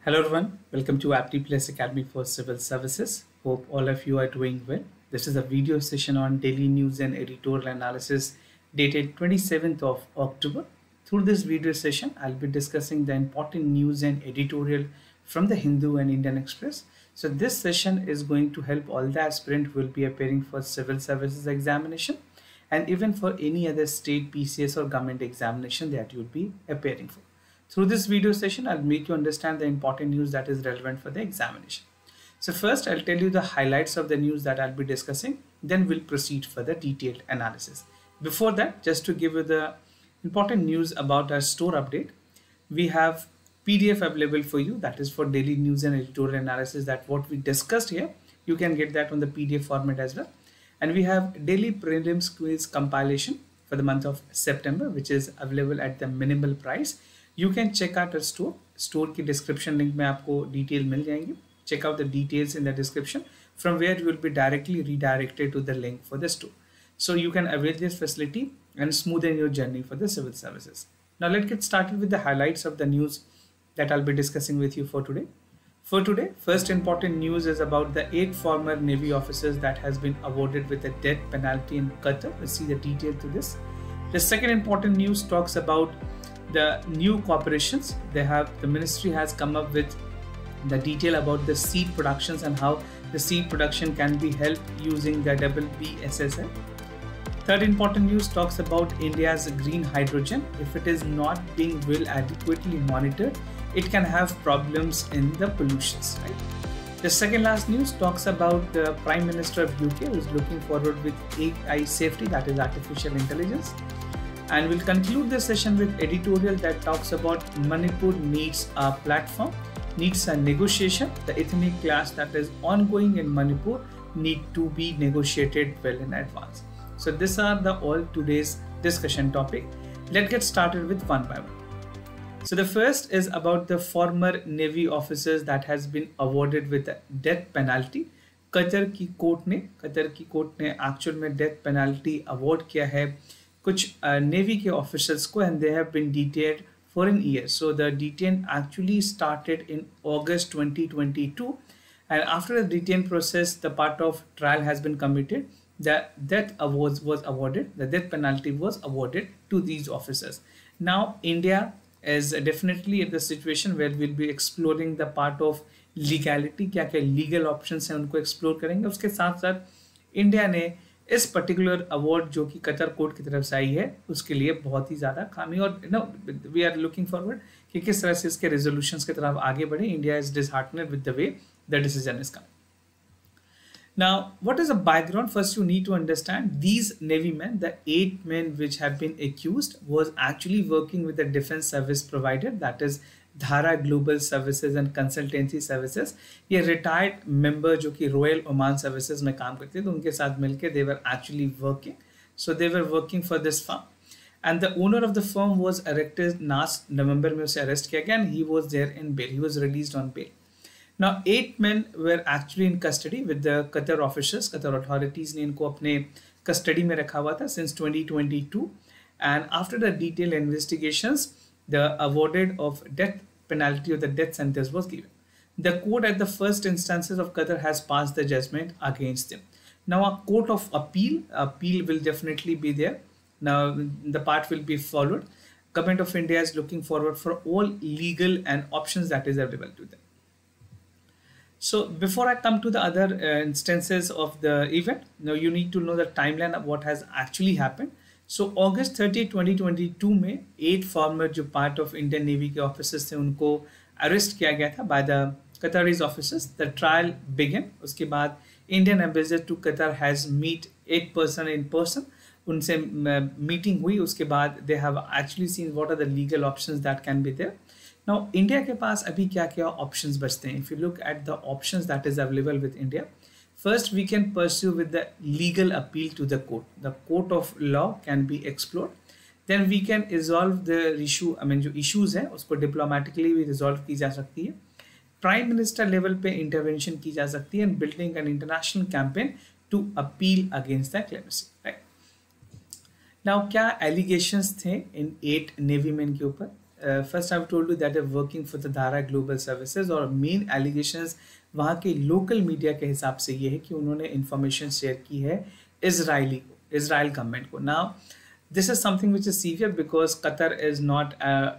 Hello everyone, welcome to Apti Plus Academy for Civil Services. Hope all of you are doing well. This is a video session on daily news and editorial analysis dated 27th of October. Through this video session, I'll be discussing the important news and editorial from the Hindu and Indian Express. So this session is going to help all the aspirants who will be appearing for civil services examination and even for any other state PCS or government examination that you'll be appearing for. Through this video session, I'll make you understand the important news that is relevant for the examination. So first, I'll tell you the highlights of the news that I'll be discussing. Then we'll proceed for the detailed analysis. Before that, just to give you the important news about our store update, we have PDF available for you. That is for daily news and editorial analysis. That what we discussed here, you can get that on the PDF format as well. And we have daily prelims quiz compilation for the month of September, which is available at the minimal price. You can check out our store की description link में आपको detail मिल जाएंगी. Check out the details in the description, from where you will be directly redirected to the link for the store. So you can avail this facility and smoothen your journey for the civil services. Now let's get started with the highlights of the news that I'll be discussing with you for today. For today, first important news is about the 8 former Navy officers that has been awarded with a death penalty in Qatar. We'll see the detail to this. The second important news talks about the new corporations. The ministry has come up with the detail about the seed productions and how the seed production can be helped using the WBCS. Third important news talks about India's green hydrogen. If it is not being well adequately monitored, it can have problems in the pollutions. Right? The second last news talks about the Prime Minister of UK, who is looking forward with AI safety, that is artificial intelligence. And we'll conclude this session with editorial that talks about Manipur needs a platform, needs a negotiation. The ethnic clash that is ongoing in Manipur need to be negotiated well in advance. So these are all today's discussion topic. Let's get started with one by one. So the first is about the former Navy officers that has been awarded with a death penalty. Qatar की court ने actual में death penalty award किया है कुछ navy के officers को, and they have been detained for an year. So the detain actually started in August 2022, and after the detain process, the part of trial has been committed. The death awards was awarded. The death penalty was awarded to these officers. Now India is definitely at the situation where we'll be exploring the part of legality. क्या क्या legal options हैं उनको explore करेंगे. उसके साथ साथ India ने इस पर्टिकुलर अवार्ड जो कि कतर कोर्ट की तरफ से आई है उसके लिए बहुत ही ज़्यादा खामी, और वी आर लुकिंग फॉरवर्ड कि किस तरह से इसके रेजोल्यूशंस की तरफ आगे बढ़े. India is disheartened with the way the decision is come. Now, what is the background? First, you need to understand these Navy men, the 8 men which have been accused, was actually working with the defense service provider, that is धारा global services and consultancy services. ये retired member जो कि royal Oman services में काम करते थे, तो उनके साथ मिलकर they were actually working. So they were working for this firm, and the owner of the firm was arrested last November में. उसे अरेस्ट किया गया and he was there in bail. He was released on bail. Now 8 men were actually in custody with the Qatar officials. Qatar authorities ने इनको अपने custody में रखा हुआ था since 2022, and after the detailed investigations, the awarded of death penalty or the death sentence was given. The court at the first instances of Qatar has passed the judgment against them. Now a court of appeal will definitely be there. Now the part will be followed. Government of India is looking forward for all legal and options that is available to them. So before I come to the other instances of the event, now you need to know the timeline of what has actually happened. So August 30, 2022 में 8 former जो part of Indian Navy के officers थे उनको arrest किया गया था by the Qataris officers. The trial began. उसके बाद Indian ambassador to Qatar has meet 8 person in person. उनसे meeting हुई. उसके बाद they have actually seen what are the legal options that can be there. Now India के पास अभी क्या क्या options बचते हैं. If you look at the options that is available with India, first, we can pursue with the legal appeal to the court. The court of law can be explored. Then we can resolve the issue. जो issues हैं उसको diplomatically भी resolve की जा सकती है. Prime Minister level पे intervention की जा सकती है and building an international campaign to appeal against the clemency. Right? Now क्या allegations थे इन 8 Navy men के ऊपर? First I told you that are working for the Dahra global services, और मेन एलिगेशंस वहाँ के लोकल मीडिया के हिसाब से ये है कि उन्होंने इंफॉर्मेशन शेयर की है इजराइल गवर्नमेंट को. Now this is something which is severe because Qatar is not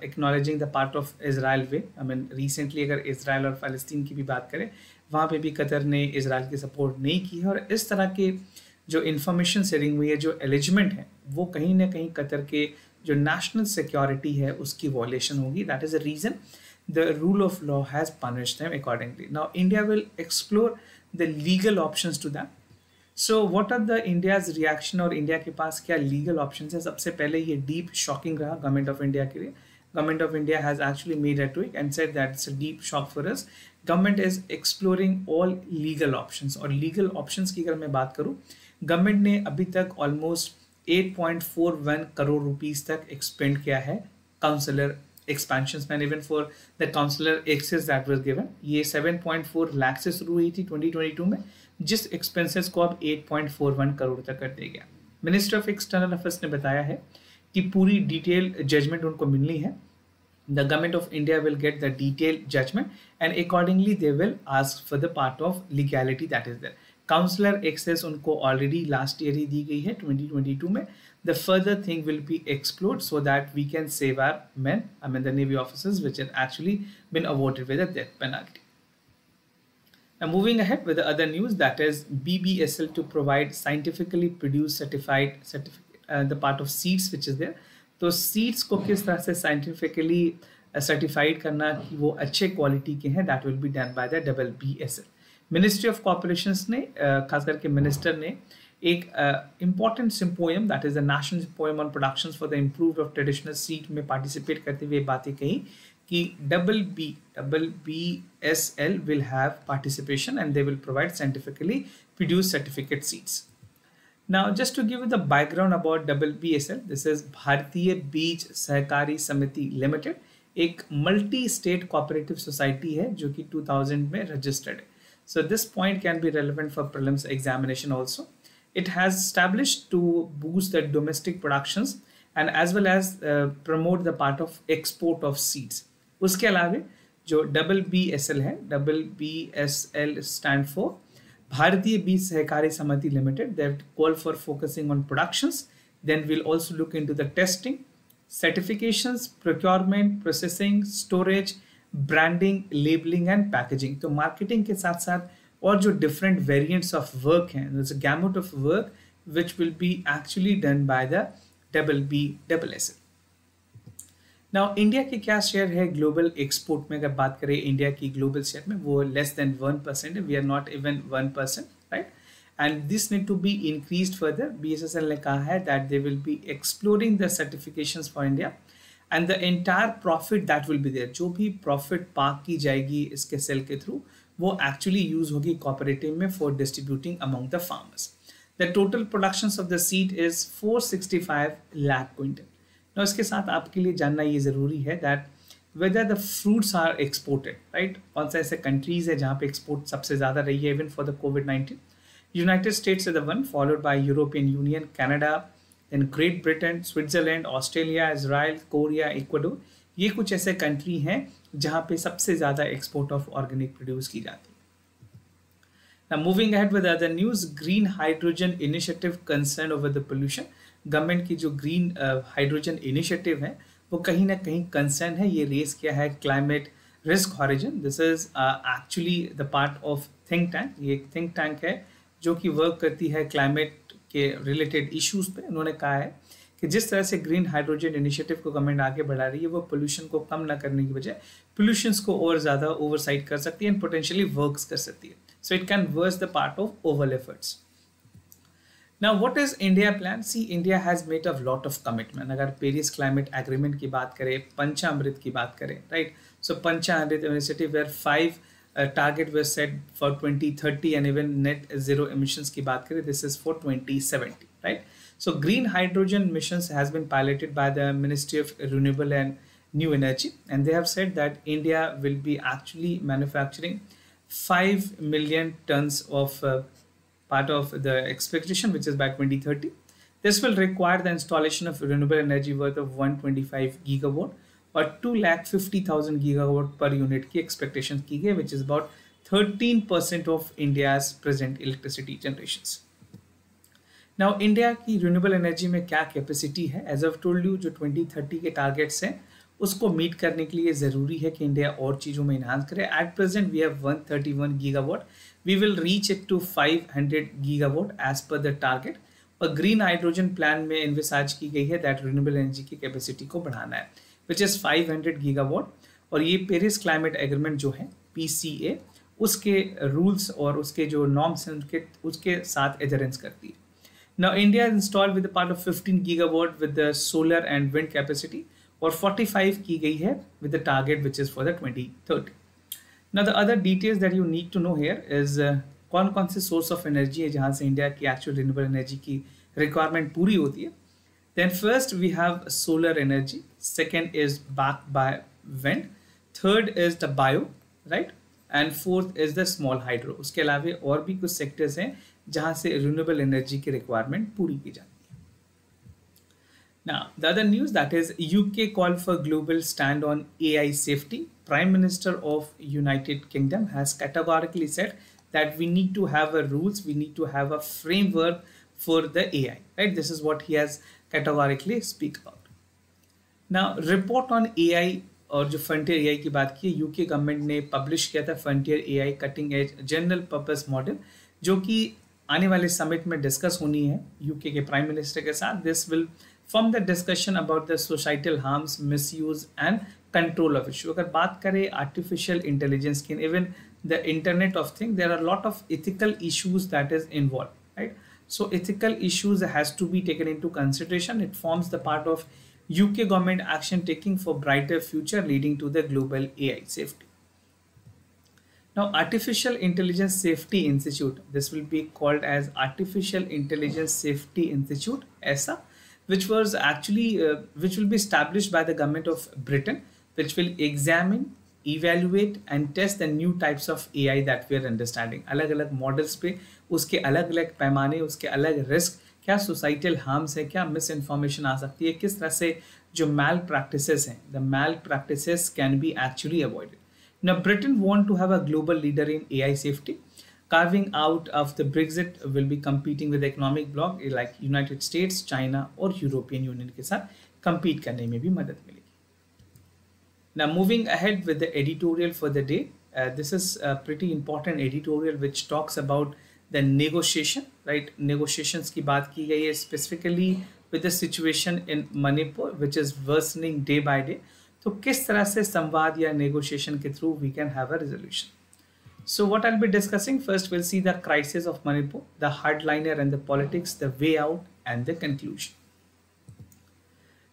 acknowledging the part of Israel way. I mean recently अगर इसराइल और फ़लस्तीन की भी बात करें, वहाँ पे भी कतर ने इसराइल की सपोर्ट नहीं की है, और इस तरह के जो इंफॉर्मेशन शेयरिंग हुई है, जो एलिजमेंट है, वो कहीं ना कहीं कतर के जो नेशनल सिक्योरिटी है उसकी वॉयलेशन होगी. That is the reason the rule of law has punished them accordingly. Now India will explore the legal options to that. So what are the India's reaction, और India के पास क्या legal options है. सबसे पहले ये deep shocking रहा government of India के लिए. Government of India has actually made a tweet and said that it's a deep shock for us. Government is exploring all legal options. और लीगल ऑप्शंस की अगर मैं बात करूँ, गवर्नमेंट ने अभी तक ऑलमोस्ट 8.41 करोड़ रुपीस तक एक्सपेंड किया है काउंसलर एक्सपेंशंस में, even for the consular access that was given. ये 7.4 लाख से शुरू हुई थी 2022 में, जिस एक्सपेंसेस को अब 8.41 करोड़ तक कर दिया गया. मिनिस्ट्री ऑफ एक्सटर्नल अफेयर्स ने बताया है कि पूरी डिटेल जजमेंट उनको मिलनी है. The government of India will get the detailed judgment and accordingly they will ask for the part of legality that is there. Counselor access उनको already last year ही दी गई है 2022 में. The further thing will be explored so that we can save our men, I mean the Navy officers which have actually been awarded with a death penalty. Now moving ahead with the other news, that is BBSL to provide scientifically produced certified certificate, the part of seeds which is there. तो seeds को किस तरह से scientifically certified करना कि वो अच्छे quality के हैं, that will be done by the WBCS. Ministry of corporations ने खास करके मिनिस्टर ने एक important symposium, that is the national symposium on productions for the improved of traditional seed में पार्टिसिपेट करते हुए बातें कही कि WBSL will have participation and they will provide scientifically produced certificate seeds. Now, just to give you the background about WBSL, this is भारतीय बीज सहकारी समिति लिमिटेड, एक मल्टी स्टेट कोऑपरेटिव सोसाइटी है जो कि 2000 में रजिस्टर्ड है. So this point can be relevant for prelims examination also. It has established to boost the domestic productions and as well as promote the part of export of seeds. उसके अलावा जो WBSL है, WBSL stand for Bharatiya Beej Sahakari Samiti Limited. They have called for focusing on productions. Then we'll also look into the testing, certifications, procurement, processing, storage, branding, labeling and packaging. तो marketing के साथ साथ और जो different variants of work हैं, there's a gamut of work which will be actually done by the WBSL. Now India की क्या share है ग्लोबल एक्सपोर्ट में. अगर बात करें इंडिया की ग्लोबल शेयर में, वो लेस देन 1% है. We are not even 1%, right. And this need to be increased further. BSSL ने कहा है that they will be exploring the certifications for India and the entire profit that will be there. जो भी profit park की जाएगी इसके cell के through, वो एक्चुअली यूज होगी कोऑपरेटिव में for distributing among the farmers. The total productions of the seed is 465 lakh quintal. Now, इसके साथ आपके लिए जानना ये ज़रूरी है that whether the fruits are exported, right. कौन सा ऐसे कंट्रीज है जहाँ पे एक्सपोर्ट सबसे ज़्यादा रही है even for the COVID-19. United States is the one, followed by European Union, Canada, then Great Britain, Switzerland, Australia, Israel, Korea, Ecuador. ये कुछ ऐसे कंट्री हैं जहाँ पे सबसे ज़्यादा एक्सपोर्ट ऑफ ऑर्गेनिक प्रोड्यूस की जाती है. Now moving ahead with other news, green hydrogen initiative concern over the pollution. Government की जो ग्रीन हाइड्रोजन इनिशिएटिव है वो कहीं ना कहीं कंसर्न है. ये रेस किया है climate risk horizon. This is actually the part of think tank. ये एक थिंक टैंक है जो कि वर्क करती है क्लाइमेट के रिलेटेड इश्यूज पे. उन्होंने कहा है कि जिस तरह से ग्रीन हाइड्रोजन इनिशिएटिव को गवर्नमेंट आगे बढ़ा रही है, वो पोल्यूशन को कम ना करने की बजाय पोल्यूशंस को और ज़्यादा ओवरसाइट कर सकती है एंड पोटेंशियली वर्क्स कर सकती है. So it can was the part of overall efforts. Now, what is India plan? See, India has made a lot of commitment. अगर पेरिस क्लाइमेट एग्रीमेंट की बात करें, पंचामृत की बात करें, right. So Panchamrit initiative where 5 target were set for 2030 and even net zero emissions की बात करें, this is for 2070, right. So green hydrogen missions has been piloted by the ministry of renewable and new energy and they have said that India will be actually manufacturing 5 million tons of part of the expectation, which is by 2030. This will require the installation of renewable energy worth of 125 gigawatt. और 2,50,000 gigawatt per unit की expectation की गई, which is about 13% of India's present electricity generations. Now India की renewable energy में क्या capacity है? As of told you, जो 2030 के टारगेट्स हैं उसको मीट करने के लिए ज़रूरी है कि इंडिया और चीज़ों में इन्हांस करे। At present we have 131 gigawatt, we will reach it to 500 gigawatt as per the target. और ग्रीन हाइड्रोजन प्लान में इन्विसाज की गई है दैट रिन्यूएबल एनर्जी की कैपेसिटी को बढ़ाना है, विच इज़ 500 गीगावाट। और ये पेरिस क्लाइमेट एग्रीमेंट जो है PCA, उसके रूल्स और उसके जो नॉर्म्स हैं उसके साथ एडहेरेंस करती है। Now India is installed with a part of 15 gigawatt with the solar and wind capacity, और 45 की गई है with the target which is for the 2030. Now the other details that you need to know here is कौन कौन से source of energy है जहाँ से इंडिया की actual renewable energy की requirement पूरी होती है। Then first we have solar energy, second is backed by wind, third is the bio, right, and fourth is the small hydro. उसके अलावा और भी कुछ sectors हैं जहाँ से रिन्यूएबल एनर्जी की रिक्वायरमेंट पूरी की जाती है। Now, the other news that is UK call for global stand on AI safety. Prime Minister of United Kingdom has categorically said that we need to have a rules, we need to have a framework for the AI. Right? This is what he has categorically speak about. Now, report on AI और जो frontier AI की बात की, UK government ने publish किया था frontier AI cutting edge general purpose model, जो कि आने वाले समिट में डिस्कस होनी है यूके के प्राइम मिनिस्टर के साथ। This will form the discussion about the societal harms, misuse and control of issue. अगर बात करें आर्टिफिशियल इंटेलिजेंस की, even the internet of thing, there are lot of ethical issues that is involve, right. So ethical issues has to be taken into consideration. It forms the part of UK government action taking for brighter future leading to the global AI safety. Now, Artificial Intelligence Safety Institute, this will be called as Artificial Intelligence Safety Institute, ESA, which was actually, which will be established by the government of Britain, which will examine, evaluate and test the new types of AI that we are understanding. अलग अलग models पे उसके अलग अलग पैमाने, उसके अलग risk, क्या सोसाइटल हार्म्स है, क्या मिस इन्फॉर्मेशन आ सकती है, किस तरह से जो मैल प्रैक्टिसेस हैं, the malpractices can be actually avoided. Now, Britain want to have a global leader in AI safety. Carving out of the Brexit will be competing with economic bloc like United States, China और European Union के साथ compete करने में भी मदद मिलेगी। Now, moving ahead with the editorial for the day, this is a pretty important editorial which talks about the negotiation, right? Negotiations की बात की गई है specifically with the situation in Manipur, which is worsening day by day. तो किस तरह से संवाद या negotiation के through we can have a resolution. So what I'll be discussing first, we'll see the crisis of Manipur, the hardliner and the politics, the way out and the conclusion.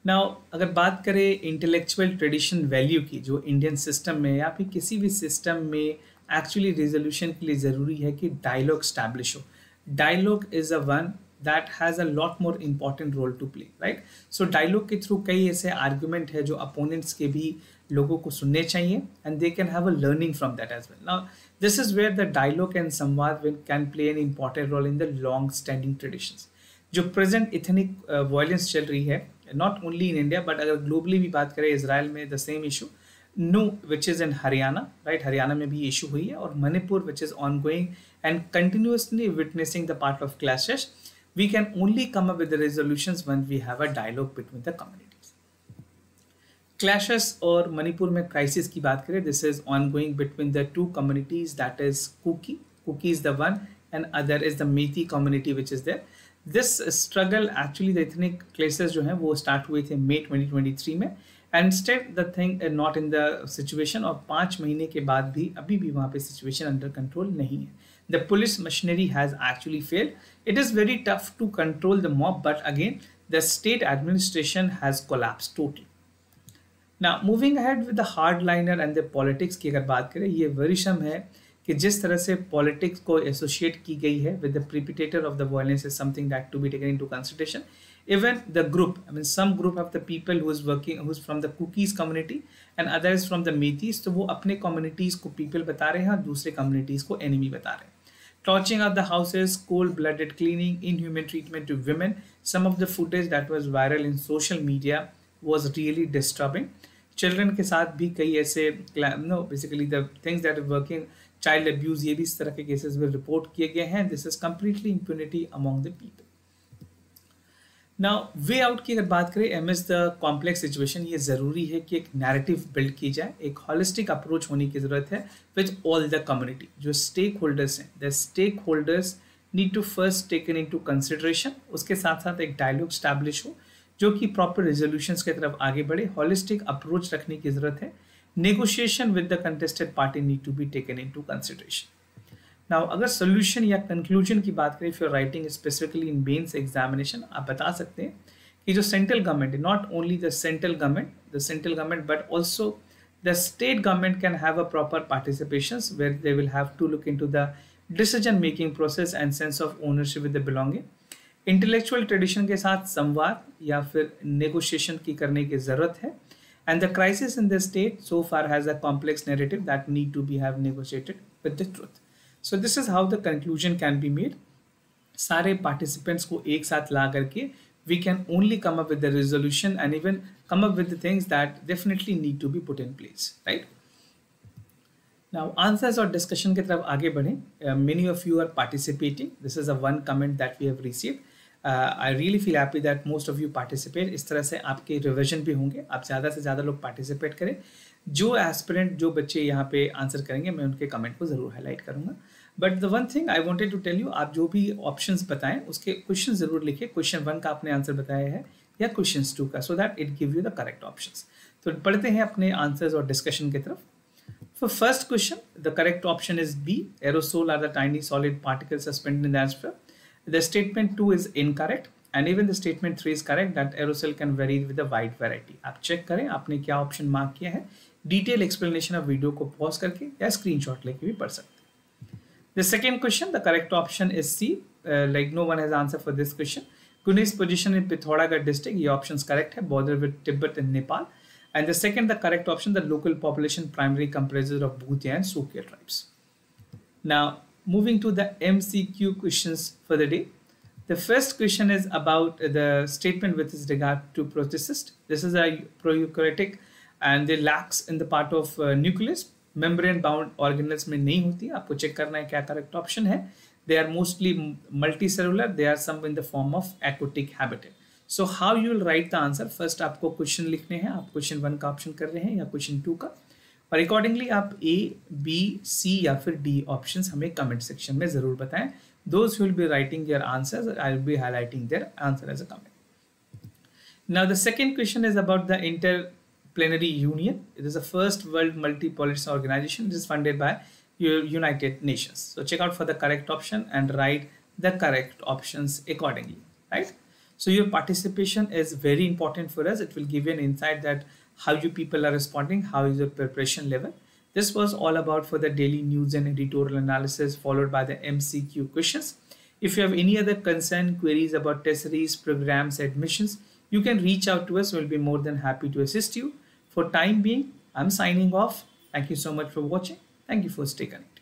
Now, अगर बात करें intellectual tradition value की, जो Indian system में या फिर किसी भी सिस्टम में एक्चुअली रिजोल्यूशन के लिए ज़रूरी है कि डायलॉग स्टैब्लिश हो। Dialogue is a one that has a lot more important role to play, right. So dialogue के थ्रू कई ऐसे आर्ग्यूमेंट है जो अपोनेंट्स के भी लोगों को सुनने चाहिए and they can have a learning from that as well. Now this is where the dialogue and संवाद can play an important role in the long standing traditions. जो प्रेजेंट इथनिक वायलेंस चल रही है not only in India but अगर globally भी बात करें, Israel में the same issue, no which is in Haryana, right, Haryana में भी इशू हुई है, और Manipur which is on going and continuously witnessing the part of clashes. We can only come up with the resolutions when we have a dialogue between the communities. Clashes और मणिपुर में crisis की बात करें, this is ongoing between the two communities, that is Kuki is the one and other is the Methi community which is there. This struggle actually the ethnic clashes जो हैं वो start हुए थे May 2023 में, and still the thing not in the situation, और 5 महीने के बाद भी अभी भी वहाँ पे situation under control नहीं है। The police machinery has actually failed. It is very tough to control the mob, but again, the state administration has collapsed totally. Now, moving ahead with the hardliner and the politics की अगर बात करें, ये वर्षम है कि जिस तरह से politics को associate की गई है with the perpetrator of the violence is something that to be taken into consideration. Even the group, I mean, some group of the people who is working, who's from the Kukis community and others from the Methis, तो वो अपने communities को people बता रहे हैं और दूसरे communities को enemy बता रहे हैं। Torching of the houses, cold-blooded cleaning, inhuman treatment to women. Some of the footage that was viral in social media was really disturbing. Children के साथ भी कई ऐसे basically the things that are working, child abuse, ये भी इस तरह के केसेस में रिपोर्ट किए गए हैं. This is completely impunity among the people. Now way out की अगर बात करें एमएस द कॉम्प्लेक्स सिचुएशन, ये ज़रूरी है कि एक नैरेटिव बिल्ड की जाए, एक हॉलिस्टिक अप्रोच होने की ज़रूरत है विद ऑल द कम्युनिटी. जो स्टेक होल्डर्स हैं, the stakeholders need to first taken in to consideration. उसके साथ साथ एक डायलॉग स्टैब्लिश हो जो कि प्रॉपर रेजोल्यूशंस की तरफ आगे बढ़े. हॉलिस्टिक अप्रोच रखने की ज़रूरत है. Negotiation with the contested party need to be taken in to consideration. Now अगर सोल्यूशन या कंक्लूजन की बात करें, if you are writing specifically in mains examination, आप बता सकते हैं कि जो central government, not only the central government but also the state government can have a proper participations where they will have to look into the decision making process and sense of ownership with the belonging. Intellectual tradition के साथ संवाद या फिर negotiation की करने की जरूरत है. And the crisis in the state so far has a complex narrative that need to be have negotiated with the truth. So this is how the conclusion can be made. सारे participants को एक साथ ला करके we can only come up with the resolution and even come up with the things that definitely need to be put in place, right? Now answers और discussion की तरफ आगे बढ़ें. Many of you are participating. This is a one comment that we have received. I really feel happy that most of you participate. इस तरह से आपके revision भी होंगे. आप ज़्यादा से ज़्यादा लोग पार्टिसिपेट करें. जो एस्पिरेंट, जो बच्चे यहाँ पे आंसर करेंगे, मैं उनके कमेंट को ज़रूर हाईलाइट करूँगा. But the one thing I wanted to tell you, आप जो भी ऑप्शंस बताएं उसके क्वेश्चन ज़रूर लिखिए. क्वेश्चन 1 का आपने आंसर बताया है या क्वेश्चन 2 का, so that it give you the correct options. तो पढ़ते हैं अपने आंसर्स और डिस्कशन की तरफ. For first question, the correct option is B. Aerosol are the tiny solid particles suspended in the atmosphere. The statement 2 is incorrect, and even the statement 3 is correct that aerosol can vary with a wide variety. आप check करें आपने क्या option mark किया है. Detail explanation of video को pause करके या screenshot लेके भी पढ़ सकते हैं. The second question, the correct option is C. Like no one has answer for this question. Kunis position in Pithoragarh district, ये options correct है. Border with Tibet and Nepal. And the second, the correct option, the local population primarily comprises of Bhutia and Sukya tribes. Now, moving to the MCQ questions for the day. The first question is about the statement with regard to proticist. This is a proeukaryotic and they lacks in the part of nucleus. Membrane bound organelles में नहीं होती. आपको check करना है क्या correct option है. They are mostly multicellular. They are some in the form of aquatic habitat. So how you will write the answer? First आपको question लिखने हैं. आप क्वेश्चन 1 का ऑप्शन कर रहे हैं या क्वेश्चन 2 का, और अकॉर्डिंगली आप A, B, C या फिर D ऑप्शंस हमें कमेंट सेक्शन में जरूर बताएं. Those who will be writing their answers, I will be highlighting their answer as a comment. Now the second question is about the Interplanetary Union. It is the first world multi-polarity organization. It is funded by United Nations. So check out for the correct option and write the correct options accordingly, right? So your participation is very important for us. It will give you an insight that how you people are responding, how is your preparation level. This was all about for the daily news and editorial analysis followed by the MCQ questions. If you have any other concern, queries about test series, programs, admissions, you can reach out to us. We'll be more than happy to assist you. For time being, I'm signing off. Thank you so much for watching. Thank you for staying connected.